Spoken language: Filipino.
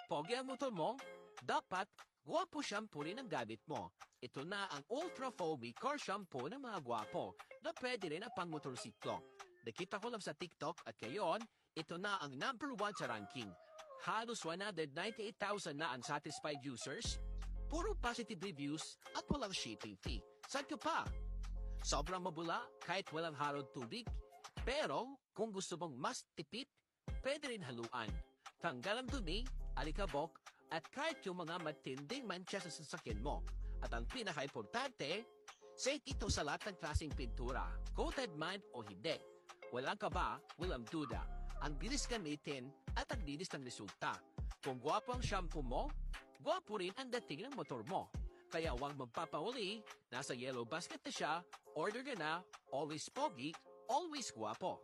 Pogi ang motor mo? Dapat, guwapo shampoo rin ang gamit mo. Ito na ang Ultra Foamy Car Shampoo ng mga guwapo na pwede rin ang pang motorsiklo. Nakita ko lang sa TikTok at ngayon, ito na ang number 1 sa ranking. Halos 198,000 na unsatisfied users, puro positive reviews at walang shipping fee. Saan ka pa? Sobrang mabula kahit walang harod tubig. Pero kung gusto mong mas tipid, pwede rin haluan. Tanggal ang dumi, alikabok, at kahit yung mga matinding mancha sa sasakyan mo. At ang pinaka-importante, safe ito sa lahat ng klaseng pintura, coated man o hindi. Walang kaba, walang duda. Ang bilis gamitin at ang bilis ng resulta. Kung gwapo ang shampoo mo, gwapo rin ang dating ng motor mo. Kaya huwag magpapauli, nasa yellow basket na siya, order ka na, always pogi, always gwapo.